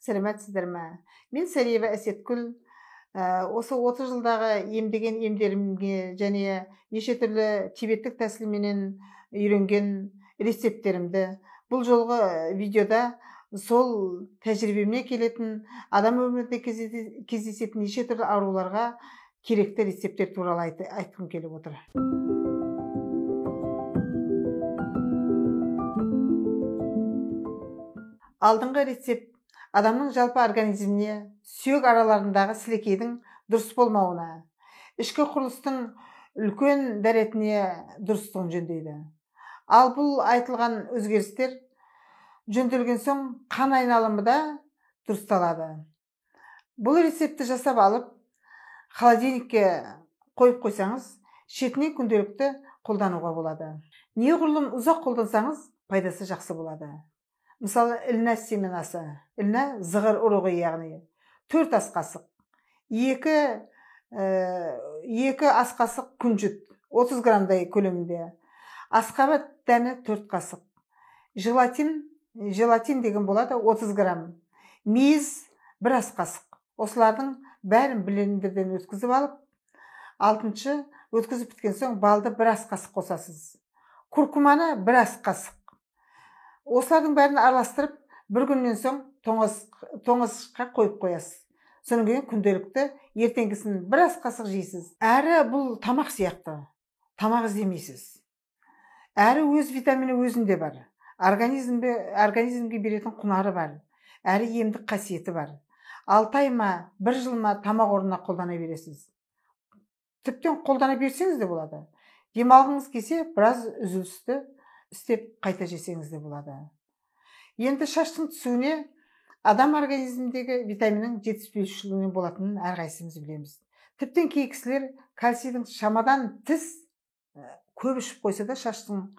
Сәлеметсіздер ме? Мен Сәриева Әсеткүл. Осы 30 жылдағы емдеген емдерімге және неше түрлі тибеттік тәсілменен үйренген рецепттерімді бұл жолғы видеода сол тәжірибемне келетін адам өмірінде кездесетін неше түрлі ауруларға керекті рецепттер туралы айтқым келіп отыр. Алдыңғы рецепт адамның жалпы организміне сүйек араларындағы сілекейдің дұрыс болмауына, ішкі құрылыстың үлкен дәретіне дұрыстығын жөндейді. Ал бұл айтылған өзгерістер жөнделген соң қан айналымы да дұрысталады. Бұл рецепті жасап алып, холодильникке қойып қойсаңыз, шетіне күнделікті қолдануға болады. Неғұрлым ұзақ қолдансаңыз, пайдасы жақсы болады. Мысалы, ілна семенасы, ілна зығыр ұрығы яғни 4 ас қасық, 2 ас қасық күнжіт 30 грамдай көлемінде, асқабат дәні 4 қасық, желатин деген болады 30 грамм, мейіз 1 ас қасық. Осылардың бәрін блендерден өткізіп алып, 6-шы өткізіп біткен соң балды 1 ас қасық қосасыз. Куркуманы 1 ас қасық. Осылардың бәрін араластырып, бір күннен соң тоңазытқышқа қойып қоясыз. Содан кейін күнделікті ертеңгісін 1 ас қасық жейсіз. Әрі бұл тамақ сияқты. Тамақ іздемейсіз. Әрі өз витамині өзінде бар. Организмге беретін құнары бар. Әрі емдік қасиеті бар. 6 ай ма, 1 жыл ма тамақ орнына қолдана бересіз. Тіптен қолдана берсеңіз де болады. Демалғыңыз келсе, біраз үзілісті істеп қайта жесеңіз де болады. Енді шаштың түсуіне адам организміндегі витаминнің жетіспеушілігінен болатынын әрқайсымыз білеміз. Тіптен кей кісілер кальцийдің шамадан тыс көп ішіп қойса да шаштың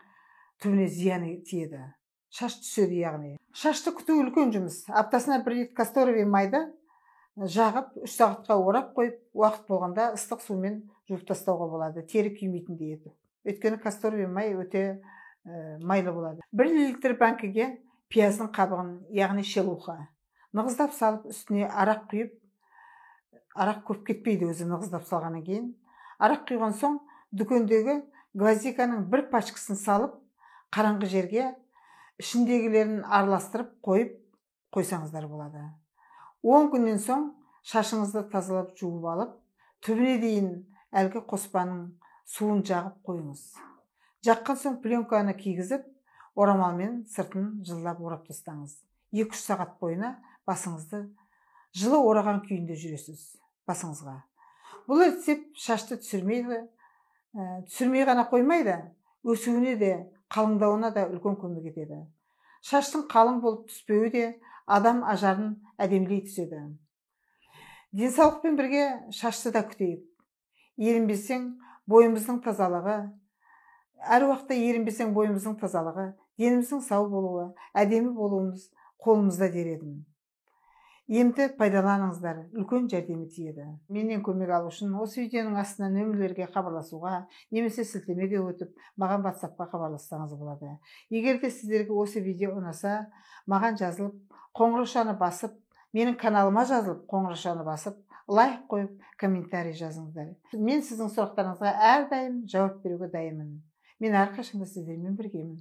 түбіне зияны тиеді. Шаш түседі яғни. Шашты күту үлкен жұмыс. Аптасына 1 рет касторовый майды жағып 3 сағатқа орап қойып, уақыт болғанда ыстық сумен жуып тастауға болады. Тері күймейтіндей етіп. Өйткені касторовый май өте майлы болады. 1 литр банкіге пияздың қабығын, яғни шелуха, нығыздап салып, үстіне арақ құйып, арақ көп кетпейді өзі нығыздап салғаннан кейін. Арақ құйған соң дүкендегі гвоздиканың 1 пачкасын салып, қараңғы жерге ішіндегілерін араластырып қойып қойсаңыздар болады. 10 күннен соң шашыңызды тазалап жуып алып, түбіне дейін әлгі қоспаның суын жағып қойыңыз. Жаққан соң пленканы кигізіп, орамалмен сыртын жылылап орап тастаңыз. 2-3 сағат бойына басыңызды жылы ораған күйінде жүресіз басыңызға. Бұл рецепт шашты түсірмей ғана қоймайды, өсуіне де, қалыңдауына да үлкен көмек етеді. Шаштың қалың болып түспеуі де адам ажарын әдемілей түседі. Денсаулықпен бірге шашты да күтейік. Ерінбесең бойымыздың тазалығы, әр уақытта ерінбесең бойымыздың тазалығы, деніміздің сау болуы, әдемі болуымыз қолымызда дер едім. Емді пайдаланыңыздар, үлкен жәрдемі тиеді. Менен көмек алу үшін осы видеоның астына нөмірлерге хабарласуға, немесе сілтемеге өтіп, маған WhatsApp-қа хабарлассаңыз болады. Егер де сіздерге осы видео ұнаса, маған жазылып, қоңыраушаны басып, менің каналыма жазылып, қоңыраушаны басып, лайк қойып, комментарий жазыңыздар. Мен сіздің сұрақтарыңызға әрдайым жауап беруге дайынмын. Мен әрқашанда сіздермен біргемін.